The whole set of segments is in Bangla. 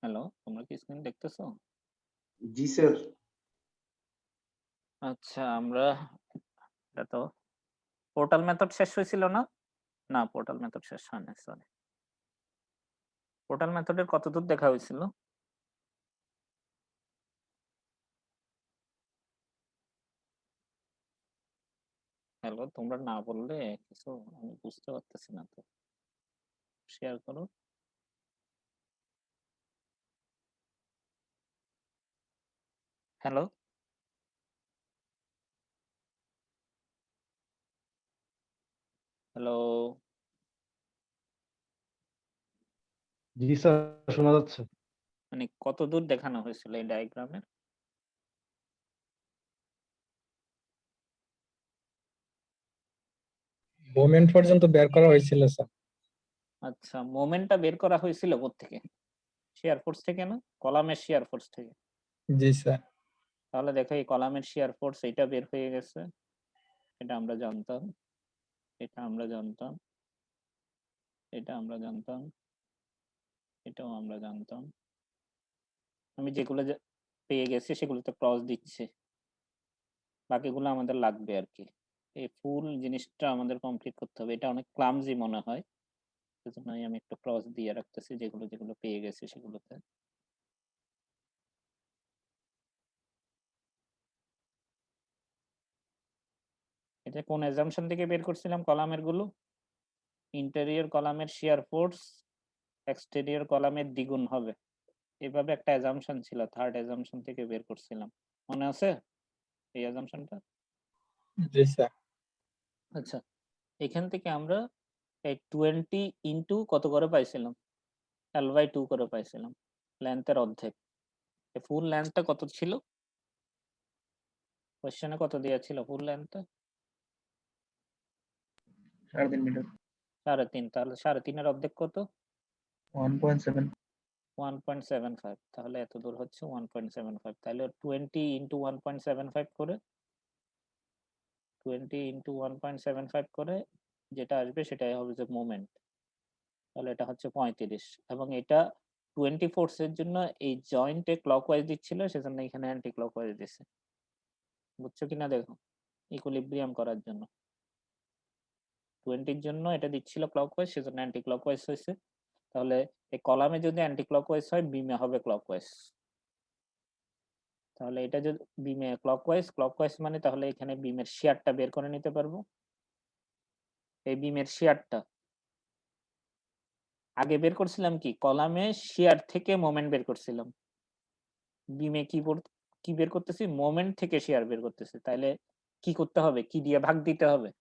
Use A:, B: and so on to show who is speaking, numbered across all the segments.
A: হ্যালো, তোমরা কি স্ক্রিন দেখতেছো?
B: জি স্যার।
A: আচ্ছা, আমরা এটা তো পোর্টাল মেথড শেষ হয়েছিল না? না, পোর্টাল মেথড শেষ হয় নাই, সরি। পোর্টাল মেথডের কতদূর দেখা হয়েছিল? হ্যালো, তোমরা না বললে কিছু আমি বুঝতে পারতেছি না তো। শেয়ার করো। হ্যালো? হ্যালো?
C: জি স্যার, শোনা যাচ্ছে।
A: মানে কতদূর দেখানো হয়েছিল এই ডায়াগ্রামের?
D: মোমেন্ট পর্যন্ত বের করা হয়েছিল স্যার।
A: আচ্ছা, মোমেন্টটা বের করা হয়েছিল কোত্থেকে? শিয়ার ফোর্স থেকে না? কলামের শিয়ার ফোর্স থেকে।
D: জি স্যার।
A: তাহলে দেখো এই কলামের শিয়ার ফোর্স এটা বের হয়ে গেছে। এটা আমরা জানতাম। এটা আমরা জানতাম। এটা আমরা জানতাম। এটাও আমরা জানতাম। আমি যেগুলো পেয়ে গেছি সেগুলোতে ক্রস দিচ্ছে। বাকিগুলো আমাদের লাগবে আরকি। এই ফুল জিনিসটা আমাদের কমপ্লিট করতে হবে। এটা অনেক ক্লামজি মনে হয়। সেজন্যই আমি একটু ক্রস দিয়ে রাখতেছি যেগুলো পেয়ে গেছি সেগুলোতে। এটা কোন অ্যাজাম্পশন থেকে বের করছিলাম কলামের গুলো? ইন্টেরিয়র কলামের শিয়ার ফোর্স এক্সটেরিয়র কলামের দ্বিগুণ হবে। এভাবে একটা অ্যাজাম্পশন ছিল, থার্ড অ্যাজাম্পশন থেকে বের করছিলাম। মনে আছে এই অ্যাজাম্পশনটা?
D: জি স্যার।
A: আচ্ছা, এখান থেকে আমরা এই 20 ইনটু কত করে পাইছিলাম? L/2 করে পাইছিলাম। লেন্থের অর্ধেক। ফুল লেন্থটা কত ছিল? কোয়েশ্চেনে কত দেয়া ছিল ফুল লেন্থটা?
B: 3.5 মিটার।
A: 3.5। তাহলে 3.5 এর অর্ধেক কত?
B: 1.7।
A: 1.75। তাহলে এত দূর হচ্ছে 1.75। তাহলে 20 ইনটু 1.75 করে 20 ইনটু 1.75 করে যেটা আসবে সেটাই হবে যে মোমেন্ট। তাহলে এটা হচ্ছে 35 এবং এটা 20 ফোর্সের জন্য এই জয়েন্টে ক্লকওয়াইজ দিচ্ছিল সেজন্য এখানে অ্যান্টি ক্লকওয়াইজ দিছে। বুঝছো কিনা দেখো? ইকুইলিব্রিয়াম করার জন্য। 20 এর জন্য এটা দিচ্ছিল ক্লকওয়াইজ সেজন্য অ্যান্টি ক্লকওয়াইজ হইছে। তাহলে এই কলামে যদি অ্যান্টি ক্লকওয়াইজ হয় বিমে হবে ক্লকওয়াইজ। তাহলে এটা যদি বিমে ক্লকওয়াইজ মানে তাহলে এখানে বিমের শিয়ারটা বের করে নিতে পারবো। এই বিমের শিয়ারটা আগে বের করছিলাম কি কলামে শিয়ার থেকে মোমেন্ট বের করছিলাম। বিমে কি বের করতেছি মোমেন্ট থেকে শিয়ার বের করতেছি। তাইলে কি করতে হবে? কি দিয়ে ভাগ দিতে হবে?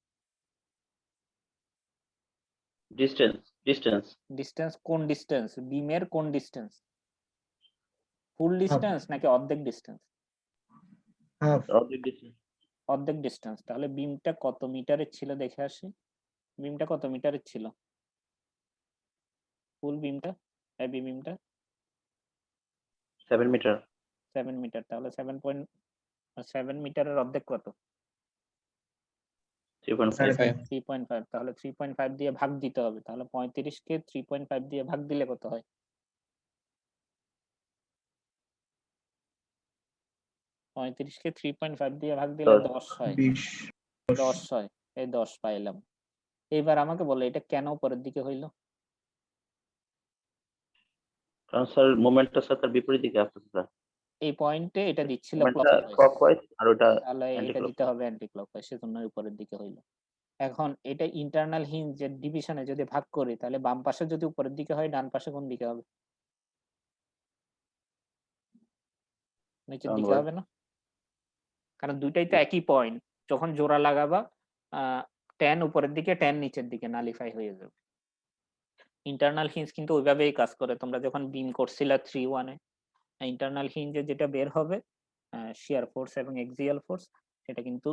E: ডিস্টেন্স
A: ডিসটেন্স কোন ডিসটেন্স? বিমের কোন ডিসটেন্স? ফুল ডিসটেন্স নাকি অর্ধেক ডিসটেন্স?
B: হাফ।
E: অর্ধেক ডিস্টেন্স
A: অর্ধেক ডিসটেন্স। তাহলে বিমটা কত মিটারের ছিল দেখে আসি। বিমটা কত মিটারের ছিল? ফুল বিমটা, হেভি বিমটা
E: 7 মিটার
A: 7 মিটার। তাহলে 7.7 মিটারের অর্ধেক কত?
E: 3.5
A: 3.5। তাহলে 3.5 দিয়ে ভাগ দিতে হবে। তাহলে 35 কে 3.5 দিয়ে ভাগ দিলে কত হয়? 35 কে 3.5 দিয়ে ভাগ দিলে 10 হয়।
B: 20।
A: 10 হয়। এই 10 পাইলাম। এইবার আমাকে বলো এটা কেন উপরের দিকে হইলো?
E: কারণ স্যার মোমেন্টটা স্যার তার বিপরীত দিকে আসতেছে স্যার।
A: এই পয়েন্টে এটা দিচ্ছিল
E: মোমেন্টটা
A: ক্লকওয়াইজ।
E: ক্লকওয়াইজ আর ওটা
A: তাহলে
E: অ্যান্টি
A: এটা দিতে
E: ক্লকওয়াইজ।
A: হবে অ্যান্টি ক্লকওয়াইজ সেজন্য উপরের দিকে হইলো। এখন এটা ইন্টারনাল হিঞ্জের ডিভিশনে যদি ভাগ করি তাহলে বাম পাশে যদি উপরের দিকে হয় ডান পাশে কোন দিকে হবে? নিচের দিকে
E: ডাউনওয়ার্ড
A: হবে না? কারণ দুইটাই তো একই পয়েন্ট। যখন জোড়া লাগাবা আ tan উপরের দিকে tan নিচের দিকে নালিফাই হয়ে যাবে। ইন্টারনাল হিঞ্জ কিন্তু ওইভাবেই কাজ করে। তোমরা যখন বিম করছিলা 3-1 এ ইন্টারনাল হিঞ্জে যেটা বের হবে শিয়ার ফোর্স এবং এক্সিয়াল ফোর্স সেটা কিন্তু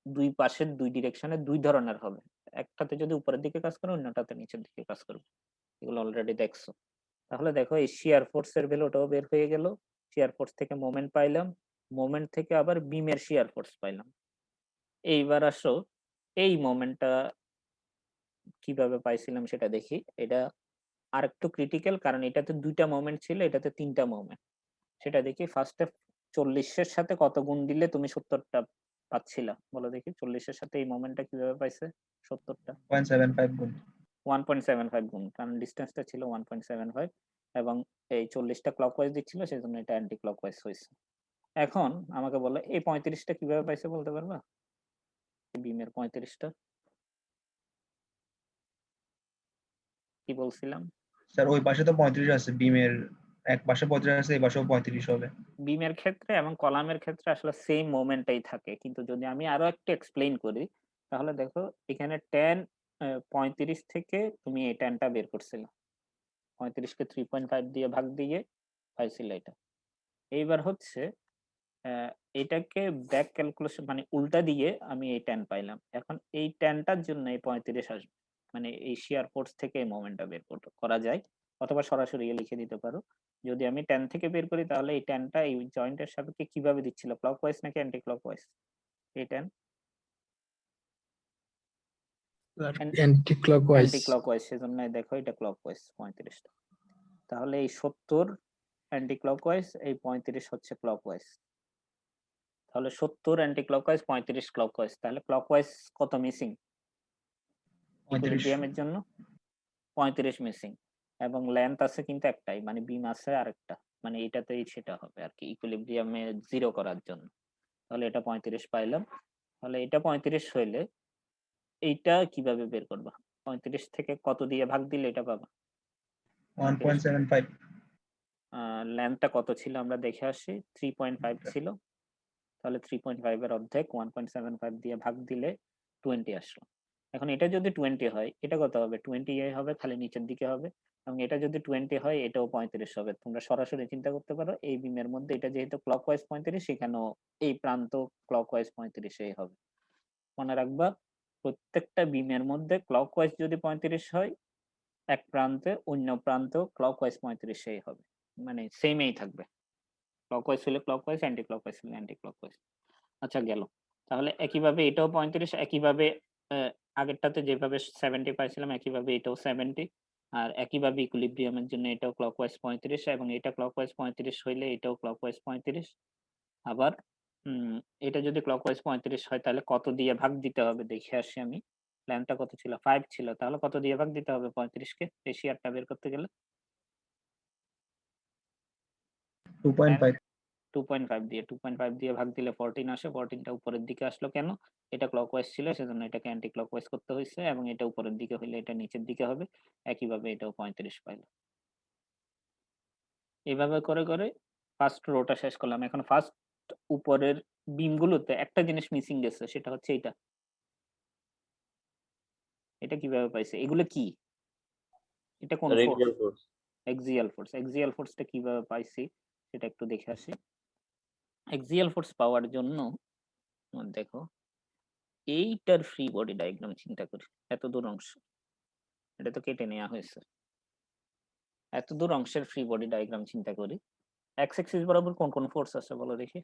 A: দুই পাশের দুই ডিরেকশনে দুই ধরনের হবে। একটাতে যদি উপরের দিকে কাজ করে অন্যটাতে নিচের দিকে কাজ করবে। এগুলো অলরেডি দেখছো। তাহলে দেখো এই শিয়ার ফোর্স এর ভ্যালুটাও বের হয়ে গেল। শিয়ার ফোর্স থেকে মোমেন্ট পাইলাম। মোমেন্ট থেকে আবার বিমের শিয়ার ফোর্স পাইলাম। এইবার আসো এই মোমেন্টটা কিভাবে পাইছিলাম সেটা দেখি। এটা আরেকটু ক্রিটিক্যাল, কারণ এটাতে ২ টা মোমেন্ট ছিল, এটাতে ৩ টা মোমেন্ট। সেটা দেখি ফার্স্টে ৪০ এর সাথে কত গুণ দিলে তুমি ৭০ টা পাচ্ছিলা? বলো দেখি ৪০ এর সাথে এই মোমেন্টটা কিভাবে পাইছে ৭০ টা?
B: 0.75 গুণ।
A: 1.75 গুণ, কারণ ডিসট্যান্সটা ছিল 1.75 এবং এই ৪০ টা ক্লকওয়াইজ দিচ্ছিল, সেজন্য এটা অ্যান্টি ক্লকওয়াইজ হইছে। এখন আমাকে বলো এই ৩৫ টা কিভাবে পাইছে বলতে পারবা? বিমের ৩৫ টা কি বলছিলাম?
B: স্যার ওই পাশে তো 35 আছে, বিমের এক পাশে 35 আছে, এই পাশেও 35 হবে।
A: বিমের ক্ষেত্রে এবং কলামের ক্ষেত্রে আসলে সেম মোমেন্টটাই থাকে, কিন্তু যদি আমি আরো একটু এক্সপ্লেইন করি তাহলে দেখো এখানে ট্যান ৩৫ থেকে তুমি এই ট্যানটা বের করছিলে, ৩৫ কে 3.5 দিয়ে ভাগ দিয়ে পাইছিল এটা। এইবার হচ্ছে এটাকে ব্যাক ক্যালকুলেশন মানে উল্টা দিয়ে আমি এই ট্যান পাইলাম। এখন এই ট্যানটার জন্য এই ৩৫ আসবে, মানে এই শিয়ার ফোর্স থেকে এই মোমেন্টটা বের করা যায়, অথবা সরাসরি লিখে দিতে পারো। যদি আমি ট্যান থেকে বের করি তাহলে এই ট্যানটা এই জয়েন্টের সাপেক্ষে কিভাবে দিচ্ছিল, ক্লকওয়াইজ নাকি অ্যান্টি ক্লকওয়াইজ? এই tan
D: anti clockwise.
A: Anti clockwise, সেজন্য দেখো এটা ক্লকওয়াইজ ৩৫ টা। তাহলে এই ৭০ অ্যান্টি ক্লকওয়াইজ, এই ৩৫ হচ্ছে ক্লকওয়াইজ। তাহলে ৭০ অ্যান্টি ক্লকওয়াইজ, ৩৫ ক্লকওয়াইজ। তাহলে ক্লকওয়াইজ কত মিসিং
B: 35।
A: ইকুইলিব্রিয়ামের জন্য? ৩৫ মিসিং, এবং লেন্থ আছে কিন্তু একটাই, মানে বিম আছে আরেকটা, মানে এটাতেই সেটা হবে আর কি ইকুইলিব্রিয়ামে 0 করার জন্য। তাহলে এটা ৩৫ পাইলাম। তাহলে এটা ৩৫ হইলে এইটা কিভাবে বের করবা? ৩৫ থেকে কত দিয়ে ভাগ দিলে এটা পাবা?
B: 1.75।
A: লেন্থটা কত ছিল আমরা দেখে আসি, 3.5 ছিল। তাহলে 3.5 এর অর্ধেক 1.75 দিয়ে ভাগ দিলে 20 আসলো। এখন এটা যদি 20 হয়, এটা কত হবে? 20 হবে, খালি নিচের দিকে হবে, এবং এটা যদি 20 হয় এটাও 35 হবে। তোমরা সরাসরি চিন্তা করতে পারো এই বিমের মধ্যে এটা যেহেতু ক্লকওয়াইজ 35, সেখানেও এই প্রান্ত ক্লকওয়াইজ 35 হবে। মনে রাখবা প্রত্যেকটা বিমের মধ্যে ক্লকওয়াইজ যদি 35 হয়, এক প্রান্তে অন্য প্রান্ত ক্লকওয়াইজ 35 হবে, মানে সেমই থাকবে। ক্লকওয়াইজ হলে ক্লকওয়াইজ, অ্যান্টি ক্লকওয়াইজ হলে অ্যান্টি ক্লকওয়াইজ। আচ্ছা গেল। তাহলে একইভাবে এটাও ৩৫, একইভাবে আগেরটাতে যেভাবে 70 পাইছিলাম একইভাবে এটাও 70, আর একইভাবে ইকুইলিব্রিয়ামের জন্য এটাও ক্লকওয়াইজ 35, এবং এটা ক্লকওয়াইজ 35 হইলে এটাও ক্লকওয়াইজ 35। আবার এটা যদি ক্লকওয়াইজ 35 হয় তাহলে কত দিয়ে ভাগ দিতে হবে দেখে আসি আমি। লেন্থটা কত ছিল? 5 ছিল। তাহলে কত দিয়ে ভাগ দিতে হবে 35 কে এই শেয়ারটা বের করতে গেলে?
B: 2.5।
A: 2.5 দিয়ে ভাগ দিলে 14 আসে। 14 টা উপরের দিকে আসলো কেন? এটা ক্লকওয়াইজ ছিল, সেজন্য এটাকে অ্যান্টি ক্লকওয়াইজ করতে হইছে, এবং এটা উপরের দিকে হইলে এটা নিচের দিকে হবে। একইভাবে এটাও 35 পাইল। এভাবে করে করে ফার্স্ট রোটা শেষ করলাম। এখন ফার্স্ট উপরের বিমগুলোতে একটা জিনিস মিসিং গেছে, সেটা হচ্ছে এইটা। এটা কিভাবে পাইছে? এগুলো কি? এটা কোন force?
E: Axial force.
A: Axial force. Axial ফোর্সটা কিভাবে পাইছি সেটা একটু দেখে আসি। এক্সিয়াল ফোর্স পাওয়ার জন্য দেখো এইটার ফ্রি বডি ডায়াগ্রাম চিন্তা করি। এত দূর অংশ এটা তো কেটে নেওয়া হয়েছে। এত দূর অংশের ফ্রি বডি ডায়াগ্রাম চিন্তা করি। এক্স অ্যাক্সিস বরাবর কোন কোন ফোর্স আছে বলো দেখি?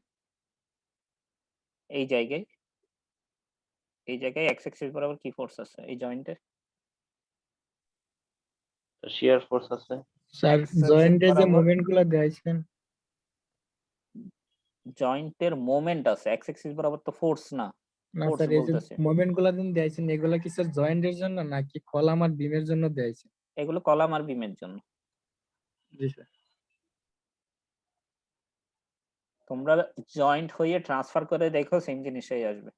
A: এই জায়গায় এক্স অ্যাক্সিস বরাবর কি ফোর্স আছে এই জয়েন্টে?
E: Shear force আছে।
D: স্যার
A: X axis
D: জয়েন্টে যে
A: বরাবর
D: মোমেন্ট গুলো দিয়েছেন,
A: জয়েন্টের মোমেন্ট আছে, এক্স অ্যাক্সিস বরাবর তো ফোর্স না।
D: না
A: ফোর্স
D: স্যার এই যে
A: বলতেছে
D: মোমেন্ট গুলো দিয়েছেন এগুলা কি স্যার জয়েন্টের জন্য নাকি কলাম আর বিমের জন্য দিয়েছেন?
A: এগুলো কলাম আর বিমের জন্য।
D: জি স্যার।
A: তোমরা জয়েন্ট হয়ে ট্রান্সফার করে দেখো সেম জিনিসই আসবে,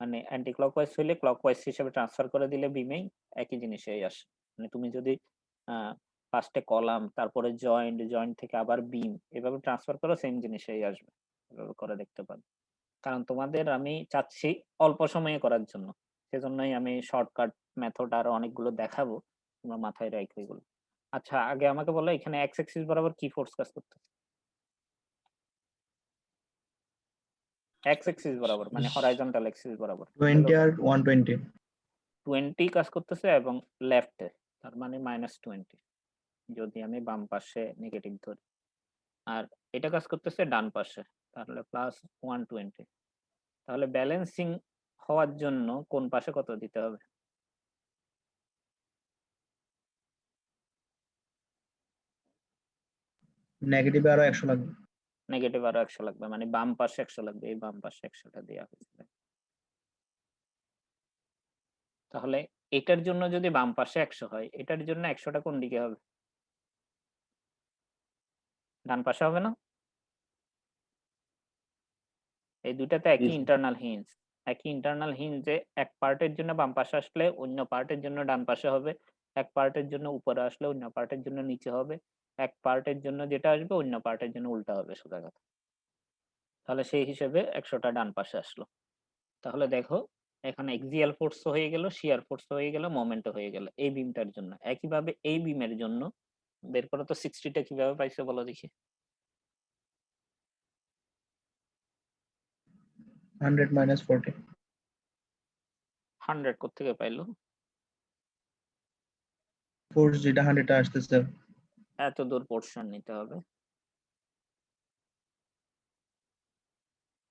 A: মানে অ্যান্টি ক্লকওয়াইজ হইলে ক্লকওয়াইজ হিসেবে ট্রান্সফার করে দিলে বিমেই একই জিনিসই আসে। মানে তুমি যদি ফার্স্টে কলাম তারপরে জয়েন্ট, জয়েন্ট থেকে আবার বিম এভাবে ট্রান্সফার করো সেম জিনিসই আসবে। এভাবে করে দেখতে পারো, কারণ তোমাদের আমি চাচ্ছি অল্প সময়ে করার জন্য, সেজন্যই আমি শর্টকাট মেথড আরো অনেকগুলো দেখাবো, তোমরা মাথায় রাখো এগুলো। আচ্ছা আগে আমাকে বলো এখানে এক্স অ্যাক্সিস বরাবর কি ফোর্স কাজ করতেছে? এক্স অ্যাক্সিস বরাবর মানে হরাইজন্টাল অ্যাক্সিস বরাবর
B: 20 আর 120।
A: 20 কাজ করতেছে, এবং লেফটে তার মানে -20 যদি আমি বাম পাশে নেগেটিভ ধরি, আর এটা কাজ করতেছে ডান পাশে, তাহলে +120। তাহলে ব্যালেন্সিং হওয়ার জন্য কোন পাশে কত দিতে হবে?
B: নেগেটিভে আরো 100 লাগবে।
A: নেগেটিভ আরো 100 লাগবে, মানে বাম পাশে 100 লাগবে, এই বাম পাশে 100টা দেওয়া হয়েছে। তাহলে এটার জন্য যদি বাম পাশে 100 হয়, এটার জন্য 100টা কোন দিকে হবে? ডান পাশে হবে না? এই দুইটাতে একই
E: জি।
A: Internal hinge. একই ইন্টারনাল হিঞ্জে এক পার্টের জন্য বাম পাশে আসলে অন্য পার্টের জন্য ডান পাশে হবে। এক পার্টের জন্য উপরে আসলে অন্য পার্টের জন্য নিচে হবে। এক পার্টের জন্য যেটা আসবে অন্য পার্টের জন্য উল্টা হবে, সোজা কথা। তাহলে সেই হিসেবে 100টা ডান পাশে আসলো। তাহলে দেখো এখানে এক্সিয়াল ফোর্স হয়ে গেল, শিয়ার ফোর্স হয়ে গেল, মোমেন্ট হয়ে গেল এই বিমটার জন্য। একইভাবে এই বিমের জন্য বের করো তো 60টা কিভাবে পাইছো বলো দেখি।
B: 100 minus 40।
A: 100 কোত্থেকে পাইলো?
B: ফোর্স যেটা 100 আসতেছে।
A: এত দূর পোর্শন নিতে হবে।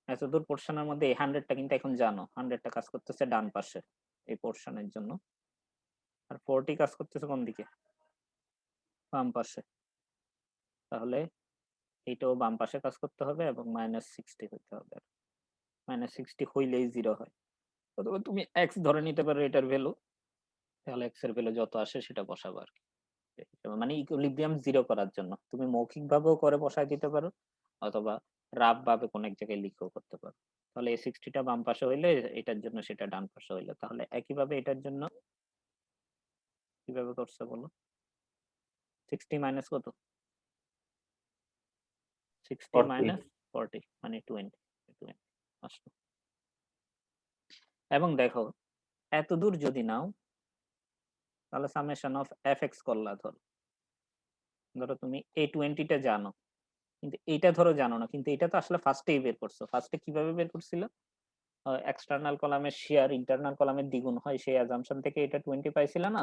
A: এত দূর পোর্শনের মধ্যে এই 100টা কিন্তু এখন জানো 100টা কাজ করতেছে ডান পাশে এই পোর্শনের জন্য, আর 40 কাজ করতেছে কোন দিকে? বাম পাশে। তাহলে এইটাও বাম পাশে কাজ করতে হবে এবং -60 হইতে হবে। -60 হইলেই 0 হয়। অথবা তুমি x ধরে নিতে পারো এটার ভ্যালু, তাহলে x এর ভ্যালু যত আসে সেটা বসাবো আর কি। মানে ইকুইলিব্রিয়াম 0 করার জন্য তুমি মৌখিকভাবেও করে বসায় দিতে পারো, অথবা রাফ ভাবে কোন এক জায়গায় লিখেও করতে পারো। তাহলে এই 60টা বাম পাশে হইলে এটার জন্য সেটা ডান পাশে হইলো। তাহলে একইভাবে এটার জন্য কিভাবে করছে বলো? 60 মাইনাস কত? 60
E: 40
A: মাইনাস 40 মানে 20 আসলো। এবং দেখো এত দূর যদি নাও তাহলে সামেশন অফ fx করলা, ধরো তুমি এই 20টা জানো কিন্তু এইটা ধরো জানো না, কিন্তু এটা তো আসলে ফার্স্টেই বের করছো। ফার্স্টে কিভাবে বের করছিল? এক্সটার্নাল কলামের শেয়ার ইন্টারনাল কলামের দ্বিগুণ হয় সেই অ্যাজাম্পশন থেকে এটা 20 পাইছিল না?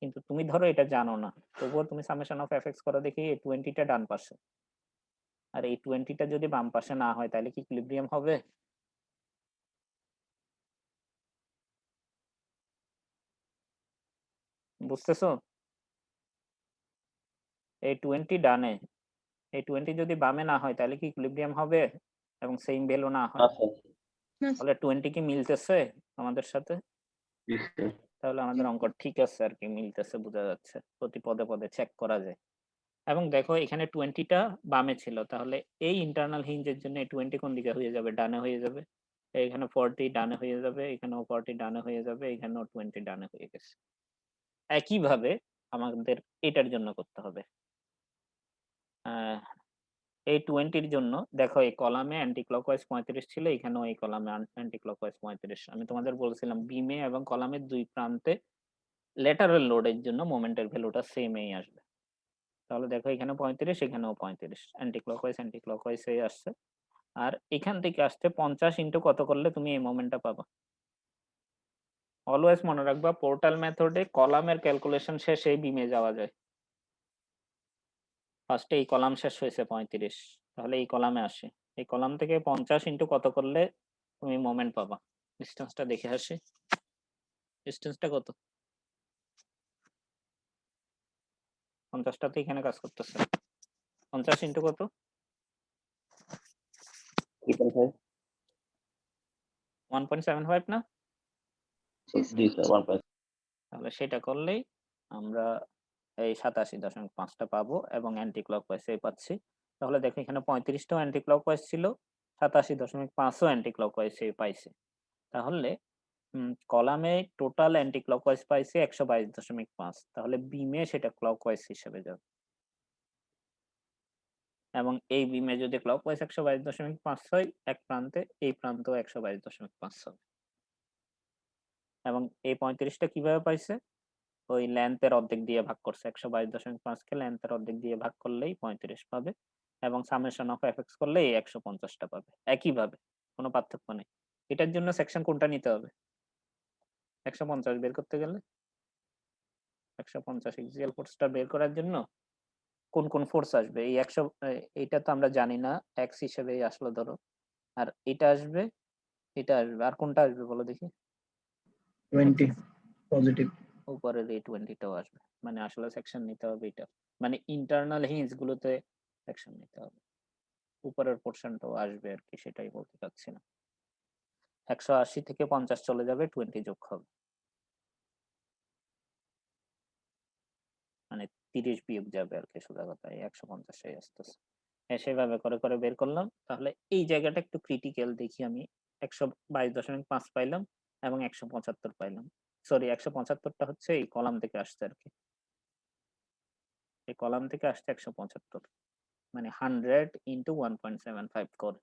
A: কিন্তু তুমি ধরো এটা জানো না, তবুও তুমি সামেশন অফ fx করো দেখি এই 20টা ডান পাশে, আর এই 20টা যদি বাম পাশে না হয় তাহলে কি ইকুইলিব্রিয়াম হবে? বুঝতেছো? এই 20 ডানে, এই 20 যদি বামে না হয় তাহলে কি ইকুইলিব্রিয়াম হবে এবং সেম ভ্যালু না হয়?
E: আচ্ছা
A: তাহলে 20 কি মিলতেছে আমাদের সাথে?
E: জি স্যার।
A: তাহলে আমাদের অঙ্ক ঠিক আছে আর কি, মিলতেছে, বোঝা যাচ্ছে, প্রতি পদে পদে চেক করা যায়। এবং দেখো এখানে 20টা বামে ছিল, তাহলে এই ইন্টারনাল হিঞ্জের জন্য এই 20 কোন দিকে হয়ে যাবে? ডানে হয়ে যাবে। এখানে 40 ডানে হয়ে যাবে, এখানেও 40 ডানে হয়ে যাবে, এখানেও 20 ডানে হয়ে গেছে। একইভাবে আমাদের এটার জন্য করতে হবে। এই 20 এর জন্য দেখো এই কলামে অ্যান্টি ক্লকওয়াইজ 35 ছিল, এখানেও এই কলামে অ্যান্টি ক্লকওয়াইজ 35। আমি তোমাদের বলছিলাম বিমে এবং কলামের দুই প্রান্তে ল্যাটারাল লোডের জন্য মোমেন্টের ভ্যালুটা সেমই আসবে। তাহলে দেখো এখানে 35, এখানেও 35, অ্যান্টি ক্লকওয়াইজ হয়ে আসছে। আর এখান থেকে আসতে 50 ইনটু কত করলে তুমি এই মোমেন্টটা পাবা? অলওয়েজ মনে রাখবা পোর্টাল মেথডে কলামের ক্যালকুলেশন শেষে বিমে যাওয়া যায়। ফার্স্টে এই কলাম শেষ হয়েছে 35, তাহলে এই কলামে আসে, এই কলাম থেকে 50 ইনটু কত করলে তুমি মোমেন্ট পাবা? ডিসটেন্সটা দেখে আসি, ডিসটেন্সটা কত? 50টা তো এখানে কাজ করতেছে, 50 ইনটু কত?
E: 3.5
A: 1.75 না?
E: জি স্যার 1.5
A: তাহলে সেটা করলেই আমরা এই 87.5টা পাবো এবং অ্যান্টি ক্লকওয়াইজ পাচ্ছি। তাহলে দেখো এখানে 35টাও অ্যান্টি ক্লকওয়াইজ ছিল, 87.5ও অ্যান্টি ক্লকওয়াইজ পাইছে। তাহলে কলামে টোটাল অ্যান্টি ক্লকওয়াইজ পাইছে 122.5, তাহলে বিমে সেটা ক্লকওয়াইজ হিসেবে যাবে। এবং এই বিমে যদি ক্লকওয়াইজ 122.5 হয় এক প্রান্তে, এই প্রান্তেও 122.5 হবে। এবং এই 35টা কিভাবে পাইছে? ওই লেন্থের অর্ধেক দিয়ে ভাগ করছে, 122.5 কে লেন্থের অর্ধেক দিয়ে ভাগ করলেই 35 পাবে এবং সামেশন অফ fx করলে এই 150টা পাবে। একইভাবে কোনো পার্থক্য নেই। এটার জন্য সেকশন কোনটা নিতে হবে? 150 বের করতে গেলে 150 এক্সিয়াল ফোর্সটা বের করার জন্য কোন কোন ফোর্স আসবে? এই 100, এইটা তো আমরা জানি না, x হিসেবেই আসলো ধরো, আর এটা আসবে, এটা আসবে, আর কোনটা আসবে বলো দেখি?
B: 20 পজিটিভ।
A: উপরের এই 20টাও আসবে, মানে আসলে সেকশন নিতে হবে এটা, মানে ইন্টারনাল হিঞ্জ গুলোতে সেকশন নিতে হবে, উপরের পোর্শনটাও আসবে আর কি, সেটাই বলতে চাচ্ছি না। 180 থেকে 50 চলে যাবে, 20 যোগ হবে, মানে 30 বিয়োগ যাবে আর কি, সোজা কথা 150 আসতেছে। হ্যাঁ, সেভাবে করে করে বের করলাম। তাহলে এই জায়গাটা একটু ক্রিটিক্যাল, দেখি আমি 122.5 পাইলাম এবং 175 পাইলাম। সরি, 175টা হচ্ছে এই কলাম থেকে আসছে আর কি, এই কলাম থেকে আসছে 175, মানে 100 ইন্টু 1.75 করে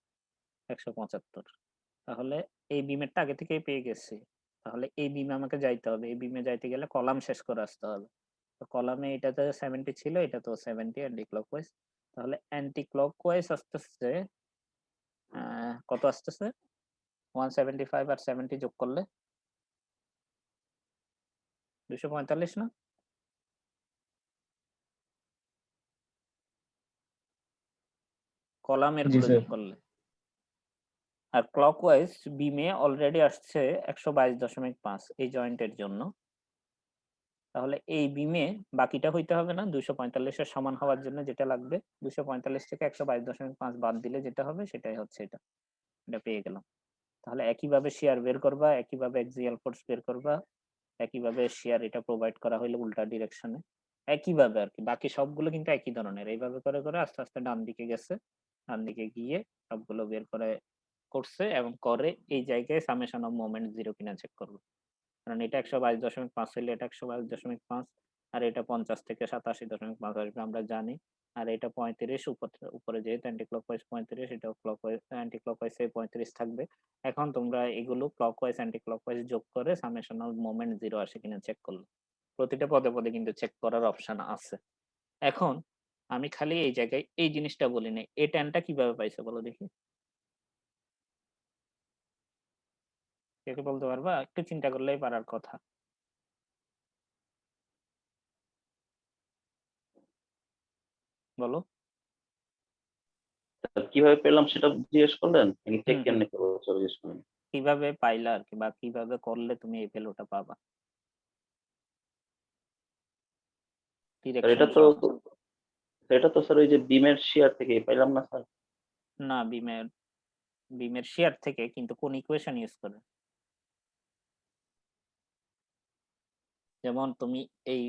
A: 175। তাহলে এই বিমেরটা আগে থেকেই পেয়ে গেছি, তাহলে এই বিমে আমাকে যাইতে হবে, এই বিমে যাইতে গেলে কলাম শেষ করে আসতে হবে। তো কলামে এটাতে 70 ছিল, এটা তো 70 অ্যান্টি ক্লকওয়াইজ, তাহলে অ্যান্টি ক্লকওয়াইজ আসতেছে কত আসতেছে, 175 আর 70 যোগ করলে 245 না? কলামের
B: জি
A: গুলো
B: স্যার।
A: যোগ করলে। আর ক্লকওয়াইজ বিমে অলরেডি আসছে 122.5 এই জয়েন্টের জন্য। তাহলে এই বিমে বাকিটা হইতে হবে না, 245 এর সমান হওয়ার জন্য যেটা লাগবে, 245 থেকে 122.5 বাদ দিলে যেটা হবে সেটাই হচ্ছে এটা, এটা পেয়ে গেলাম। তাহলে একইভাবে শেয়ার বের করবা, একইভাবে এক্সিয়াল ফোর্স বের করবা, একইভাবে শেয়ার এটা প্রোভাইড করা হইলে উল্টা ডিরেকশনে একইভাবে আর কি, বাকি সবগুলো কিন্তু একই ধরনের, এইভাবে করে করে আস্তে আস্তে ডান দিকে গেছে, ডান দিকে গিয়ে সবগুলো বের করে করছে এবং করে এই জায়গায় সামেশন অফ মোমেন্ট জিরো কিনা চেক করবো, কারণ এটা 122.5 হইলে এটা 122.5, আর এটা 50 থেকে 87.5 আসবে আমরা জানি, আর এটা 35 উপরে যেহেতু অ্যান্টি ক্লকওয়াইজ 35, এটাও ক্লকওয়াইজ অ্যান্টি ক্লকওয়াইজ 35 থাকবে। এখন তোমরা এগুলো ক্লকওয়াইজ অ্যান্টি ক্লকওয়াইজ যোগ করে সামেশন অফ মোমেন্ট জিরো আসে কিনা চেক করলো, প্রতিটা পদে পদে কিন্তু চেক করার অপশন আছে। এখন আমি খালি এই জায়গায় এই জিনিসটা বলি নাই, এই ট্যানটা কিভাবে পাইছে বলো দেখি, কে কে বলতে পারবা? একটু চিন্তা করলেই পারার কথা। বলো।
E: স্যার কিভাবে পেলাম সেটা জিজ্ঞেস করলেন নাকি চেক
A: হুম হুম,
E: কেমনে করবো সেটা জিজ্ঞেস করলেন?
A: কিভাবে পাইলা আর কি, বা কিভাবে করলে তুমি এই ভ্যালুটা পাবা
E: স্যার
A: ডিরেকশন সহ?
E: এটা তো স্যার ওই যে বিমের শেয়ার থেকে পাইলাম না স্যার।
A: না, বিমের শেয়ার থেকে, কিন্তু কোন ইকুয়েশন ইউজ করে? যেমন তুমি এই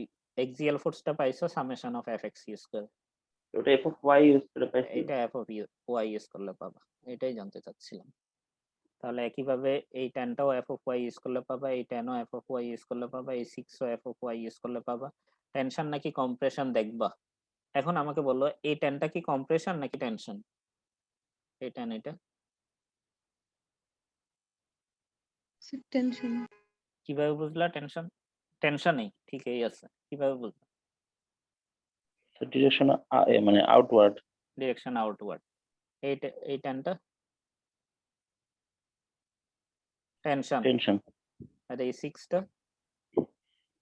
A: এক্সিয়াল ফোর্সটা পাইছো সামেশন অফ এফএক্স ইউজ করে,
E: ওটা এফ অফ ওয়াই ইউজ করে পাইছি।
A: এটা এফ অফ ওয়াই ইউজ করলে পাবা, এটাই জানতে চাচ্ছিলাম। তাহলে একইভাবে এই ট্যানটাও এফ অফ ওয়াই ইউজ করলে পাবা, এই ট্যানও এফ অফ ওয়াই ইউজ করলে পাবা, এই 6ও এফ অফ ওয়াই ইউজ করলে পাবা। টেনশন নাকি কম্প্রেশন দেখবা। এখন আমাকে বললো এই ট্যানটা কি কম্প্রেশন নাকি টেনশন, এই ট্যান এটা
F: টেনশন।
A: কিভাবে বুঝলা? টেনশন, টেনশনই ঠিকই আছে, কিভাবে বুঝলা?
E: ডিরেকশন মানে আউটওয়ার্ড।
A: ডিরেকশন আউটওয়ার্ড, এই ট্যানটা টেনশন,
E: টেনশন।
A: আর এই 6টা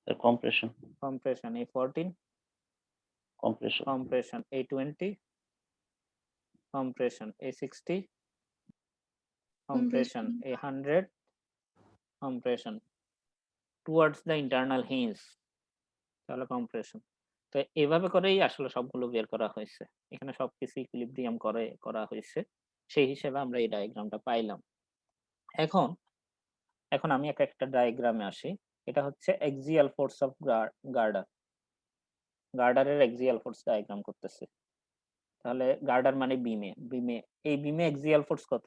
E: স্যার কম্প্রেশন।
A: কম্প্রেশন, এই 14
E: কম্প্রেশন।
A: কম্প্রেশন, এই 20 কম্প্রেশন, এই 60 কম্প্রেশন, এই 100 compression towards the internal hinge, তাহলে কম্প্রেশন। তো এভাবে করেই আসলে সবগুলো বের করা হয়েছে, এখানে সবকিছু ইকুইলিব্রিয়াম করে করা হয়েছে, সেই হিসেবে আমরা এই ডায়াগ্রামটা পাইলাম। এখন এখন আমি একটা ডায়াগ্রামে আসি, এটা হচ্ছে এক্সিয়াল ফোর্স অফ গার্ডার, গার্ডারের এক্সিয়াল ফোর্স ডায়াগ্রাম করতেছে। তাহলে গার্ডার মানে বিমে এই বিমে এক্সিয়াল ফোর্স কত?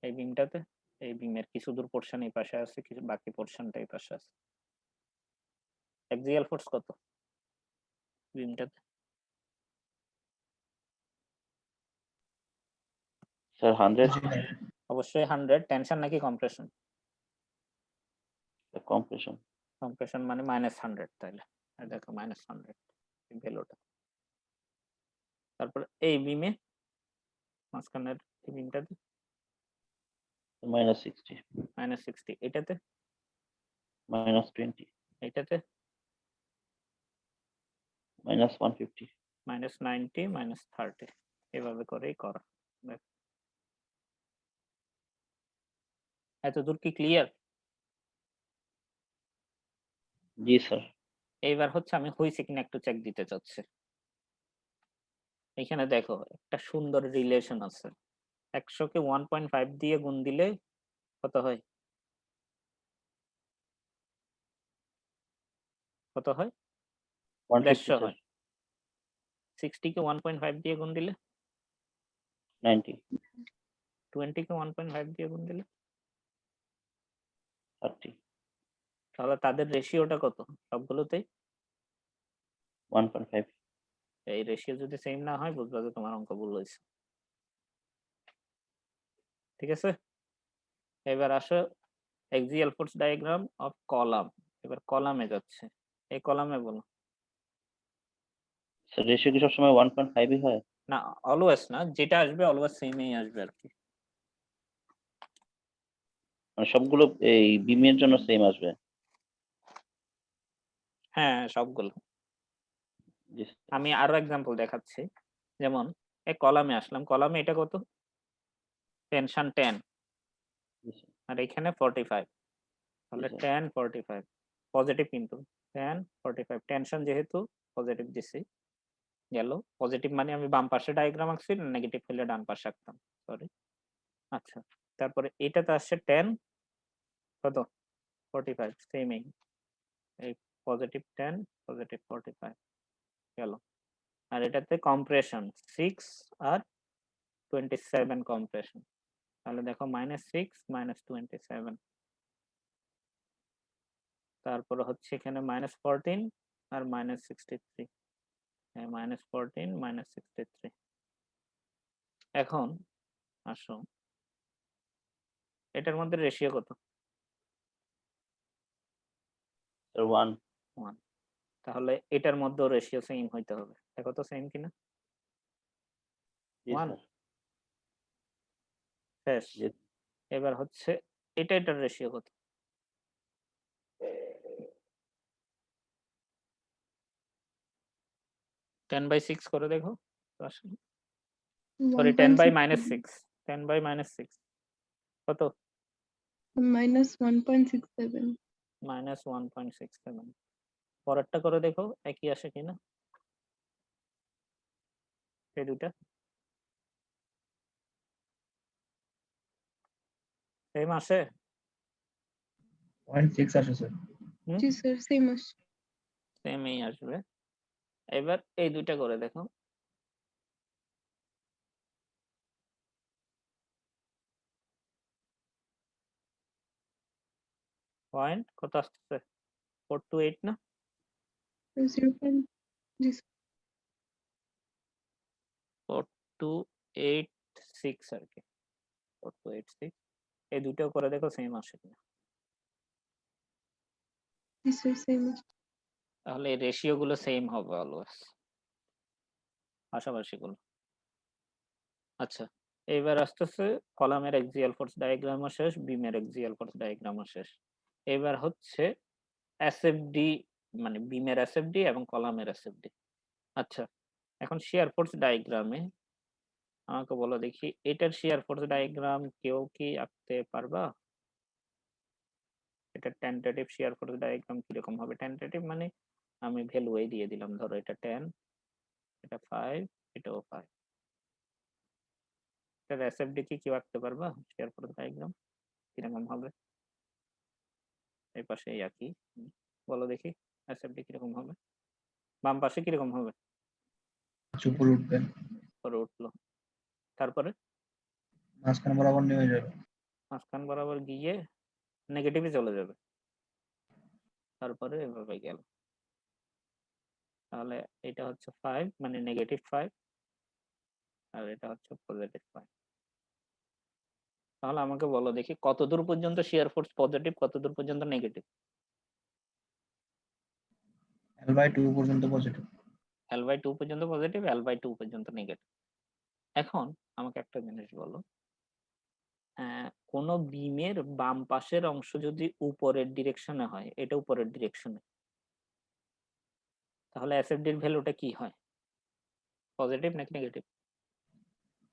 A: এই বিমটাতে, এই বিমের কিছু দূর পোর্শন এই পাশে আছে, কিছু বাকি পোর্শনটা এই পাশে আছে, এক্সিয়াল ফোর্স কত বিমটাতে?
E: স্যার 100।
B: জি না।
A: অবশ্যই 100। টেনশন নাকি কম্প্রেশন?
E: কম্প্রেশন।
A: কম্প্রেশন মানে -100, তাইলে এই দেখো -100 এই ভ্যালুটা। তারপর এই বিমে মাঝখানের এই বিমটাতে
E: -60।
A: -60, এটাতে
E: -20।
A: এটাতে
E: -150।
A: -90 -30, এভাবে করেই করা। দেখ, এতদূর কি ক্লিয়ার?
E: জি স্যার।
A: এইবার হচ্ছে আমি হইছে কিনা একটু চেক দিতে চাচ্ছি। এখানে দেখো একটা সুন্দর রিলেশন আছে। ১০০ কে 1.5 দিয়ে গুণ দিলে কত হয়? কত হয়?
E: 150
A: 150
E: স্যার।
A: হয়। 60 কে 1.5 দিয়ে গুণ দিলে?
E: 90,
A: 20 কে 1.5 দিয়ে গুণ দিলে?
E: 30,
A: তাহলে তাদের রেশিওটা কত সবগুলোতেই?
E: 1.5।
A: এই রেশিও যদি সেম না হয় বুঝবা যে তোমার অঙ্ক ভুল হইছে। ঠিক আছে? এবার আসো axial force diagram of column। এবার কলামে যাচ্ছে। এই কলামে বলো।
E: স্যার রেশিও কি সবসময় 1.5 ই হয়?
A: না অলওয়েজ না, যেটা আসবে অলওয়েজ সেমই আসবে আরকি।
E: মানে সবগুলো এই বিমের জন্য সেম আসবে?
A: হ্যাঁ, সবগুলো।
E: জি স্যার।
A: আমি আরো এক্সাম্পল দেখাচ্ছি। যেমন এই কলামে আসলাম। কলামে এটা কত? টেনশন 10
E: জি স্যার।
A: আর এখানে 45। তাহলে
E: জি স্যার।
A: 10 45 পজিটিভ কিন্তু 10 45 টেনশন যেহেতু পজিটিভ দিছি গেল। পজিটিভ মানে আমি বাম পাশে ডায়াগ্রাম আঁকছি, নেগেটিভ হলে ডান পাশে আঁকতাম। সরি। আচ্ছা। তারপরে এটাতে আসছে 10 কত? 45 সেমই। এই পজিটিভ 10 পজিটিভ 45 গেল। আর এটাতে কম্প্রেশন 6 আর 27 কম্প্রেশন। তাহলে দেখো -6 -27। তারপরে হচ্ছে এখানে -14 আর -63। -14 -63। এখন আসো এটার মধ্যে রেশিও কত?
E: স্যার 1।
A: 1। তাহলে এটার মধ্যেও রেশিও সেম হইতে হবে। দেখো তো সেম কিনা?
E: জি
A: 1
E: স্যার।
A: শেষ।
E: জি।
A: এবার হচ্ছে এটার রেশিও কত? 10/6 করে দেখো। সরি 10/-6 10/-6 কত?
F: -1.67।
A: -1.67 পরেরটা করে দেখো একই আসে কিনা এই দুটা সেম আসে?
B: 0.6 আসে স্যার।
F: জি স্যার, সেম আসছে।
A: সেমই আসবে। এবার এই দুইটা করে দেখো। পয়েন্ট কত আসতেছে? 428 না?
F: 0. জি স্যার।
A: 4286 আর কি। 4286 এই দুইটাও করে দেখো সেম আসে কিনা।
F: জি স্যার, সেম আসছে।
A: তাহলে এই রেশিও গুলো সেম হবে অলওয়েজ, পাশাপাশি গুলো। আচ্ছা, এবার আসতেছে কলামের এক্সিয়াল ফোর্স ডায়াগ্রামও শেষ, বিমের এক্সিয়াল ফোর্স ডায়াগ্রামও শেষ। এবার হচ্ছে এসএফডি, মানে বিমের এসএফডি এবং কলামের এসএফডি। আচ্ছা, এখন শিয়ার ফোর্স ডায়াগ্রামে আমাকে বলো দেখি এটার শিয়ার ফোর্স ডায়াগ্রাম কেউ কি আঁকতে পারবা? এটা টেন্টেটিভ শিয়ার ফোর্স ডায়াগ্রাম কিরকম হবে? টেন্টেটিভ মানে আমি ভ্যালু এই দিয়ে দিলাম, ধরো এটা 10, এটা 5, এটাও 5। এটার এসএফডি কি কেউ আঁকতে পারবা? শিয়ার ফোর্স ডায়াগ্রাম কিরকম হবে? এই পাশে একই। বলো দেখি এসএফডি কিরকম হবে? বাম পাশে কিরকম হবে?
B: উপরে উঠবে,
A: পরে উঠলো। তারপরে
B: মাঝখানে বরাবর নেমে যাবে।
A: মাঝখান বরাবর গিয়ে নেগেটিভে চলে যাবে। তারপরে এভাবে গেল। তাহলে এটা হচ্ছে 5 মানে -5 আর এটা হচ্ছে +5। তাহলে আমাকে বলো দেখি কতদূর পর্যন্ত শিয়ার ফোর্স পজিটিভ, কতদূর পর্যন্ত নেগেটিভ?
B: L/2 পর্যন্ত পজিটিভ।
A: L/2 পর্যন্ত পজিটিভ, L/2 পর্যন্ত নেগেটিভ। এখন আমাকে একটা জিনিস বলো, কোন বিমের বাম পাশের অংশ যদি উপরের ডিরেকশনে হয়, এটা উপরের ডিরেকশনে, তাহলে এসএফডির ভ্যালুটা কি হয়? পজিটিভ নাকি নেগেটিভ?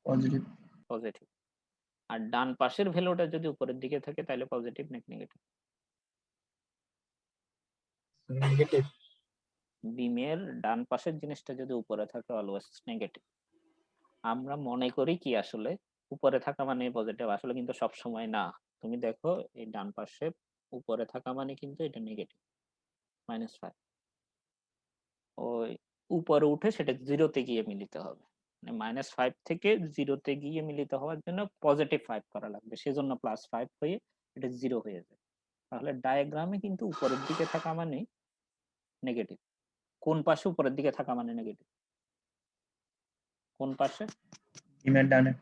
B: পজিটিভ।
A: পজিটিভ। আর ডান পাশের ভ্যালুটা যদি উপরের দিকে থাকে তাহলে পজিটিভ নাকি নেগেটিভ?
D: নেগেটিভ।
A: বিমের ডান পাশের জিনিসটা যদি উপরে থাকে অলওয়েজ নেগেটিভ। আমরা মনে করি কি আসলে উপরে থাকা মানে পজিটিভ, আসলে কিন্তু সব সময় না। তুমি দেখো এই ডান পাশে উপরে থাকা মানে কিন্তু এটা নেগেটিভ -5। ওই উপরে উঠে সেটা জিরোতে গিয়ে মিলিত হবে, মানে -5 থেকে জিরোতে গিয়ে মিলিত হওয়ার জন্য +5 করা লাগবে, সেজন্য +5 হয়ে এটা জিরো হয়ে যায়। তাহলে ডায়াগ্রামে কিন্তু উপরের দিকে থাকা মানে নেগেটিভ। কোন পাশে উপরের দিকে থাকা মানে নেগেটিভ? কোন পাশে?
B: বিমের ডানে।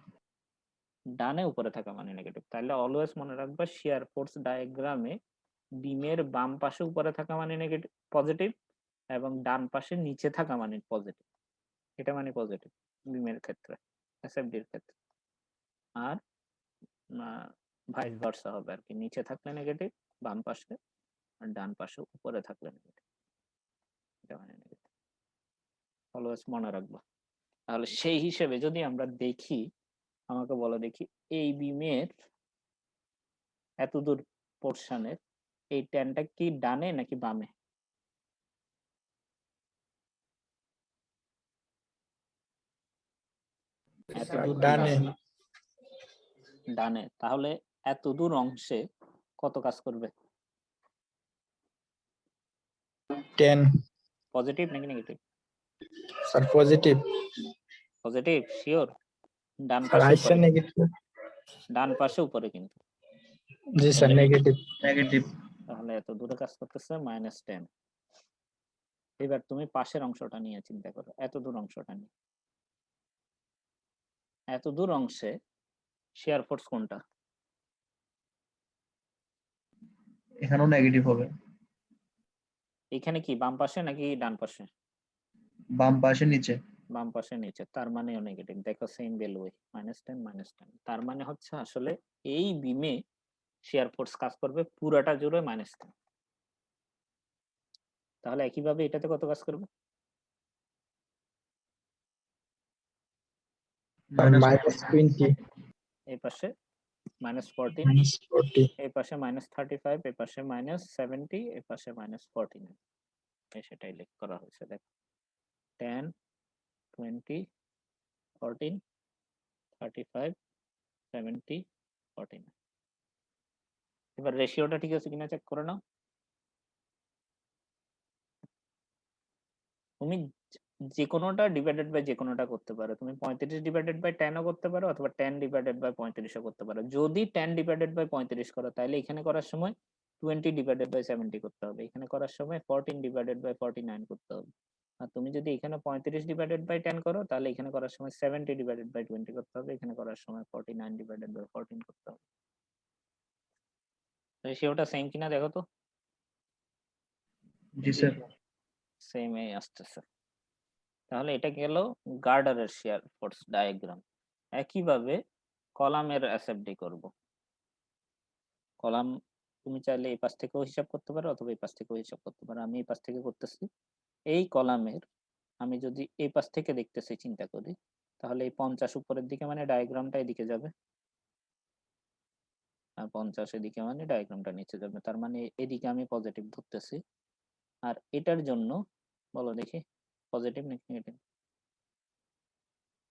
A: ডানে উপরে থাকা মানে নেগেটিভ। তাহলে অলওয়েজ মনে রাখবা শিয়ার ফোর্স ডায়াগ্রামে বিমের বাম পাশে উপরে থাকা মানে নেগেটিভ পজিটিভ, এবং ডান পাশে নিচে থাকা মানে পজিটিভ। এটা মানে পজিটিভ বিমের ক্ষেত্রে, এসএফডির ক্ষেত্রে। আর ভাইস ভার্সা হবে আর কি, নিচে থাকলে নেগেটিভ বাম পাশে, আর ডান পাশে উপরে থাকলে নেগেটিভ। এটা মানে নেগেটিভ, অলওয়েজ মনে রাখবা। তাহলে সেই হিসেবে যদি আমরা দেখি, আমাকে বলো দেখি এই বিমের এত দূর পোর্শনের এই ট্যানটা কি ডানে নাকি বামে? এত দূর
D: ডানে।
A: ডানে। তাহলে এত দূর অংশে কত কাজ করবে?
D: 10
A: পজিটিভ নাকি negative?
D: Sir positive.
A: Positive sure? Done
D: sir
A: পাশে
D: আইসা
A: উপরে,
D: নেগেটিভ।
A: ডান পাশে উপরে কিন্তু।
D: জি স্যার নেগেটিভ।
B: নেগেটিভ।
A: তাহলে এত দূরে কাজ করতেছে -10। এবার তুমি পাশের অংশটা নিয়ে চিন্তা করো, এত দূর অংশটা নিয়ে। এত দূর অংশে শিয়ার ফোর্স কোনটা?
B: এখানেও নেগেটিভ হবে।
A: এখানে কি বাম পাশে নাকি ডান পাশে?
B: বাম পাশে নিচে।
A: বাম পাশে নিচে, তার মানেও নেগেটিভ। দেখো সেম ভ্যালু -10 -10। তার মানে হচ্ছে আসলে এই বিমে শিয়ার ফোর্স কাজ করবে পুরাটা জুড়ে -10। তাহলে একইভাবে এটাতে কত কাজ করবে?
D: -20
A: এই পাশে -14,
D: -40
A: এই পাশে -35, এই পাশে -70, এই পাশে -49। সেটাই লিখ করা হয়েছে। দেখো 10, 20, 14, 35, 70, 49। এবার রেশিওটা ঠিক আছে কিনা চেক করে নাও। তুমি যে কোনোটা ডিভাইডেড বাই যে কোনোটা করতে পারো। তুমি 35 ডিভাইডেড বাই 10 ও করতে পারো, অথবা 10 ডিভাইডেড বাই 35 ও করতে পারো। যদি 10 ডিভাইডেড বাই 35 করো তাহলে এখানে করার সময় 20 ডিভাইডেড বাই 70 করতে হবে, এখানে করার সময় 14 ডিভাইডেড বাই 49 করতে হবে। আর তুমি যদি এখানে 35 ডিভাইডেড বাই 10 করো তাহলে এখানে করার সময় 70 ডিভাইডেড বাই 20 করতে হবে, এখানে করার সময় 49 ডিভাইডেড বাই 14 করতে হবে। রেশিওটা সেম কিনা দেখো তো।
B: জি স্যার।
A: সেম এই আসতেছে। তাহলে এটা গেল গার্ডারের শিয়ার ফোর্স ডায়াগ্রাম। একইভাবে কলামের এসএফডি করব। কলাম তুমি চাইলে এই পাশ থেকেও হিসাব করতে পারো অথবা এই পাশ থেকেও হিসাব করতে পারো। আমি এই পাশ থেকে করতেছি। এই কলামের আমি যদি এই পাশ থেকে দেখতেছি চিন্তা করি, তাহলে এই 50 উপরের দিকে মানে ডায়াগ্রামটা এদিকে যাবে, আর 50 এদিকে মানে ডায়াগ্রামটা নিচে যাবে। তার মানে এদিকে আমি পজিটিভ ধরতেছি। আর এটার জন্য বলো দেখি পজিটিভ নাকি নেগেটিভ?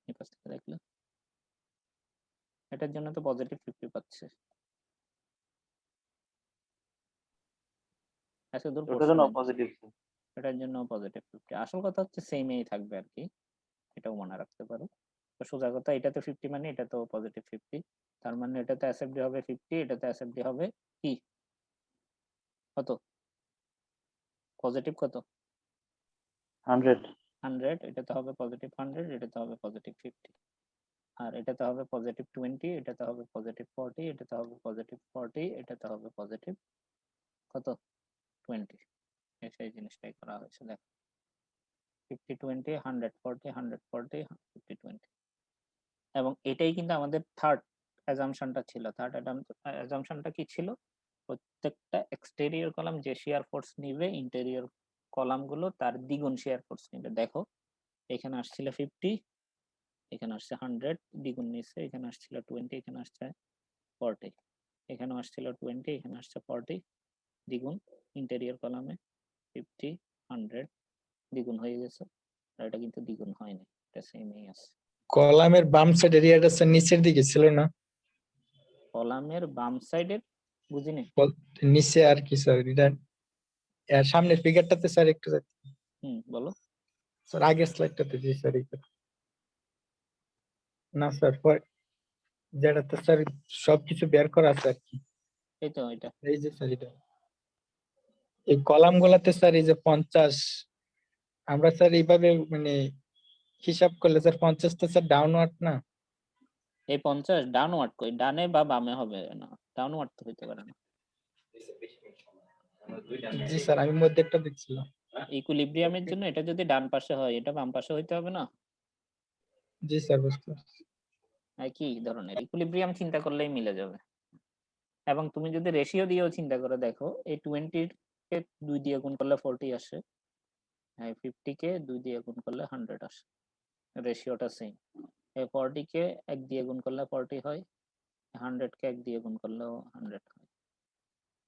A: এই পাশ থেকে দেখলে এটার জন্য তো পজিটিভ 50 পাচ্ছে। আচ্ছা দূর
E: ওটার জন্য
A: portion এ
E: পজিটিভ।
A: এটার জন্য পজিটিভ 50। আসল কথা হচ্ছে সেমই থাকবে আর কি, এটাও মনে রাখতে পারো। তো সোজা কথা এটাতে 50 মানে এটা তো পজিটিভ 50, তার মানে এটাতে এসএফডি হবে 50, এটাতে এসএফডি হবে কি কত? পজিটিভ কত?
E: 100।
A: 100। এটাতে হবে পজিটিভ 100, এটাতে হবে পজিটিভ 50। আর এটাতে হবে পজিটিভ 20, এটাতে হবে পজিটিভ 40, এটাতে হবে পজিটিভ 40, এটাতে হবে পজিটিভ কত 20। সেই জিনিসটাই করা হয়েছে দেখো 50 20 100 40 100 40 50 20। এবং এটাই কিন্তু আমাদের থার্ড অ্যাজাম্পশনটা ছিল। থার্ড অ্যাজাম্পশনটা কি ছিল? প্রত্যেকটা এক্সটেরিয়র কলাম যে শিয়ার ফোর্স নিবে ইন্টেরিয়র কলামগুলো তার দ্বিগুণ শিয়ার ফোর্স নিবে। দেখো এখানে আসছিল 50, এখানে আসছে 100 দ্বিগুণ নিচ্ছে, এখানে আসছিল 20, এখানে আসছে 40, এখানেও আসছিল 20, এখানে আসছে 40 দ্বিগুণ ইন্টেরিয়র কলামে 50 100 দ্বিগুণ হয়ে গেছে, আর এটা কিন্তু দ্বিগুণ হয়নি, এটা সেমই আছে।
D: কলামের বাম সাইড এরিয়াটা স্যার নিচের দিকে ছিল না?
A: কলামের বাম সাইডের বুঝিনি।
D: নিচে আর কি স্যার, এটা এর সামনের ফিগারটাতে স্যার একটু
A: বলো।
D: স্যার আগের স্লাইডটাতে জি স্যার না স্যার যেটাতে স্যার সবকিছু বের করা আছে আর কি,
A: এই তো এটা
D: এই যে স্যার এটা এই কলাম গুলাতে স্যার এই যে 50 আমরা স্যার এইভাবে মানে হিসাব করলে স্যার 50 তো স্যার ডাউনওয়ার্ড না?
A: এই 50 ডাউনওয়ার্ড কই, ডানে বা বামে হবে না, ডাউনওয়ার্ড তো হইতে পারে না।
D: জি স্যার আমি মধ্যে একটা দেখছিলাম।
A: ইকুইলিব্রিয়ামের জন্য এটা যদি ডান পাশে হয়, এটা বাম পাশে হইতে হবে না?
D: জি স্যার বুঝতে পারছি।
A: একই ধরনের ইকুইলিব্রিয়াম চিন্তা করলেই মিলে যাবে। এবং তুমি যদি রেশিও দিয়েও চিন্তা করে দেখো, এই 20 কে 2 দিয়ে গুণ করলে 40 আসে, 50 কে 2 দিয়ে গুণ করলে 100 আসে, রেশিওটা সেম। এই 40 কে 1 দিয়ে গুণ করলে 40 হয়, 100 কে 1 দিয়ে গুণ করলেও 100 হয়,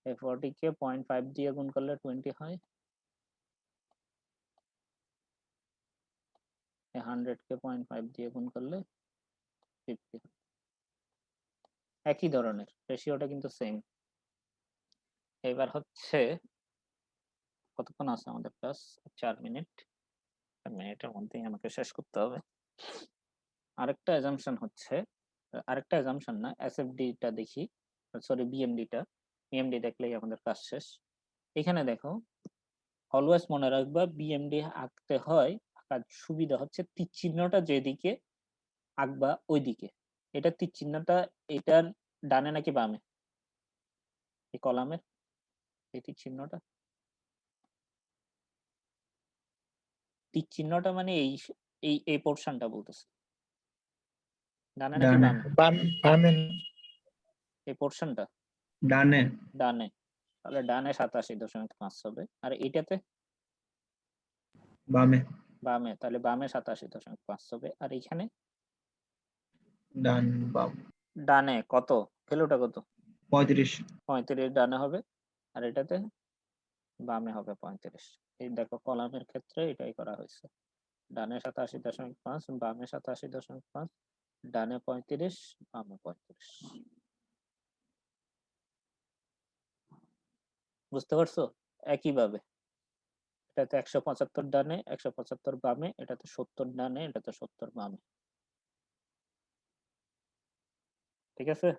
A: এই 40 কে 0.5 দিয়ে গুণ করলে 20 হয়, 100 কে 0.5 দিয়ে গুণ করলে 50 হয়। একই ধরনের রেশিওটা কিন্তু সেম। এবার হচ্ছে কতক্ষণ আছে আমাদের ক্লাস? 4 মিনিট, 4 মিনিটের মধ্যেই আমাকে শেষ করতে হবে। আরেকটা অ্যাজাম্পশন হচ্ছে, আরেকটা অ্যাজাম্পশন না, এসএফডিটা দেখি, সরি বিএমডিটা, বিএমডি দেখলেই আমাদের কাজ শেষ। এখানে দেখো, অলওয়েজ মনে রাখবা বিএমডি আঁকতে হয়, আঁকার সুবিধা হচ্ছে তীর চিহ্নটা যেদিকে আঁকবা ওইদিকে। এটা তীর চিহ্নটা এটার ডানে নাকি বামে? এই কলামের এই তীর চিহ্নটা, তীর চিহ্নটা মানে এই পোর্শনটা বলতেছে, ডানে নাকি
B: ডানে।
A: বামে?
D: বামে
A: এই পোর্শনটা
B: ডানে।
A: ডানে, তাহলে ডানে 87.5 হবে। আর এটাতে
B: বামে।
A: বামে, তাহলে বামে 87.5 হবে। আর এখানে
B: ডান বাম।
A: ডানে কত, ভ্যালুটা কত?
B: 35।
A: 35 ডানে হবে, আর এটাতে বামে হবে 35। এই দেখো কলামের ক্ষেত্রে এটাই করা হয়েছে, ডানে 87.5, বামে 87.5, ডানে 35, বামে 35। বুঝতে পারছো? একইভাবে এটাতে 175 ডানে, 175 বামে, এটাতে 70 ডানে, এটাতে 70 বামে। ঠিক আছে?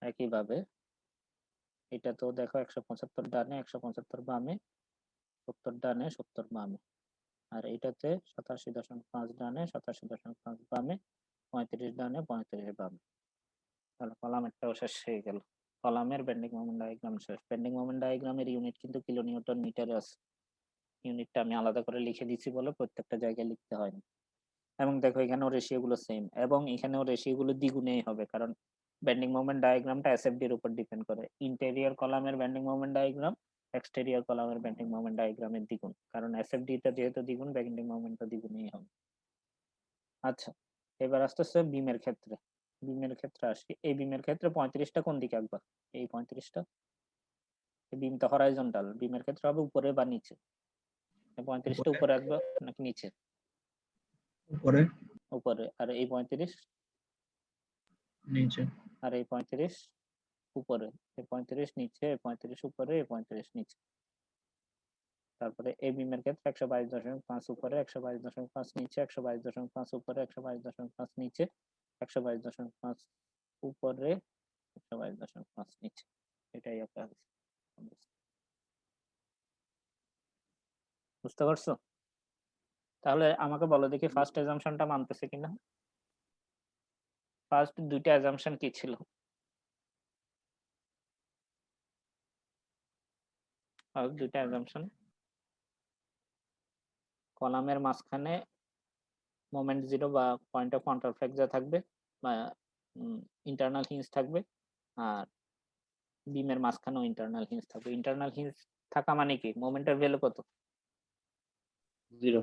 A: একইভাবে এটা তো দেখো 175 ডানে, 175 বামে, 70 ডানে, 70 বামে। আর এটাতে 87.5 ডানে, 87.5 বামে, 35 ডানে, 35 বামে। তাহলে কলামেরটাও শেষ হয়ে গেল। কলামের বেন্ডিং মোমেন্ট ডায়াগ্রাম শেষ। বেন্ডিং মোমেন্ট ডায়াগ্রামের ইউনিট কিন্তু কিলোনিউটন মিটারে আছে। ইউনিটটা আমি আলাদা করে লিখে দিচ্ছি বলে প্রত্যেকটা জায়গায় লিখতে হয়নি। এবং দেখো এখানেও রেশিও গুলো সেম, এবং এখানেও রেশিও গুলো দ্বিগুণেই হবে, কারণ বেন্ডিং মোমেন্ট ডায়াগ্রামটা এসএফডির উপর ডিপেন্ড করে। ইন্টেরিয়র কলামের বেন্ডিং মোমেন্ট ডায়াগ্রাম এক্সটেরিয়র কলামের বেন্ডিং মোমেন্ট ডায়াগ্রামের দ্বিগুণ, কারণ এসএফডিটা যেহেতু দ্বিগুণ, বেন্ডিং মোমেন্টটা দ্বিগুণই হবে। আচ্ছা, এবার আসতেছে বিমের ক্ষেত্রে। বিমের ক্ষেত্রে আসি, এই বিমের ক্ষেত্রে 35টা কোন দিকে আঁকবা? এই 35টা, এই বিমটা হরাইজন্টাল, বিমের ক্ষেত্রে হবে উপরে বা নিচে? 35টা উপরে আঁকবা নাকি নিচে?
B: উপরে।
A: উপরে। আর এই 35?
B: নিচে।
A: আর এই 35 উপরে, এই 35 নিচে, এই 35 উপরে, এই 35 নিচে। তারপরে এই বিমের ক্ষেত্রে 122.5 উপরে, 122.5 নিচে, 122.5 উপরে, 122.5 নিচে, 122.5 উপরে, 122.5 নিচে। এটাই আপনার, বুঝতে পারছো? তাহলে আমাকে বলো দেখি ফার্স্ট অ্যাজাম্পশনটা মানতেছে কিনা। ফার্স্ট দুইটা অ্যাজাম্পশন কি ছিল? ফার্স্ট দুইটা অ্যাজাম্পশন, কলামের মাঝখানে মোমেন্ট জিরো বা পয়েন্ট অফ কন্ট্রাফ্লেক্সার থাকবে, বা ইন্টারনাল হিঞ্জ থাকবে, আর বিমের মাঝখানেও ইন্টারনাল হিঞ্জ থাকবে। ইন্টারনাল হিঞ্জ থাকা মানে কি, মোমেন্টের ভ্যালু কত?
E: 0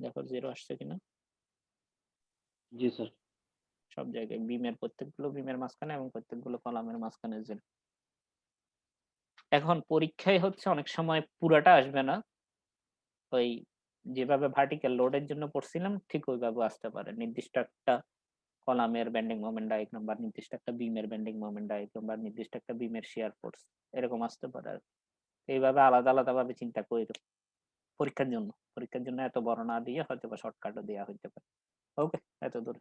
A: দেখো 0 আসছে কিনা
E: জি স্যার।
A: সব জায়গায় বিমের প্রত্যেকগুলো বিমের মাঝখানে এবং প্রত্যেকগুলো কলামের মাঝখানে 0। এখন পরীক্ষায় হচ্ছে অনেক সময় পুরাটা আসবে না, ওই যেভাবে ভার্টিক্যাল লোডের জন্য পড়ছিলাম ঠিক ওইভাবে আসতে পারে। নির্দিষ্ট একটা কলামের বেন্ডিং মোমেন্ট ডায়াগ্রাম বা নির্দিষ্ট একটা বিমের বেন্ডিং মোমেন্ট ডায়াগ্রাম বা নির্দিষ্ট একটা বিমের শিয়ার ফোর্স এরকম আসতে পারে আর কি। এইভাবে আলাদা আলাদা ভাবে চিন্তা করে পরীক্ষার জন্য এত বড় না দিয়ে হয়তো বা শর্টকাটও দেওয়া হইতে পারে। ওকে, এত দূরে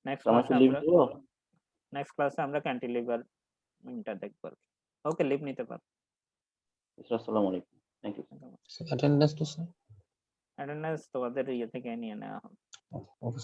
A: নেক্সট
E: আমার
A: ক্লাসে
E: লিভ
A: আমরা
E: দেবো?
A: ক্যান্টিলিভার দেখবো আর কি। ওকে, লিভ নিতে পারো।
E: স্যার আসসালামু আলাইকুম। Thank you.
G: অ্যাটেন্ডেন্স তো স্যার
A: অ্যাটেন্ডেন্স তোমাদের ইয়ে থেকে নিয়ে নেওয়া হবে।
G: ওকে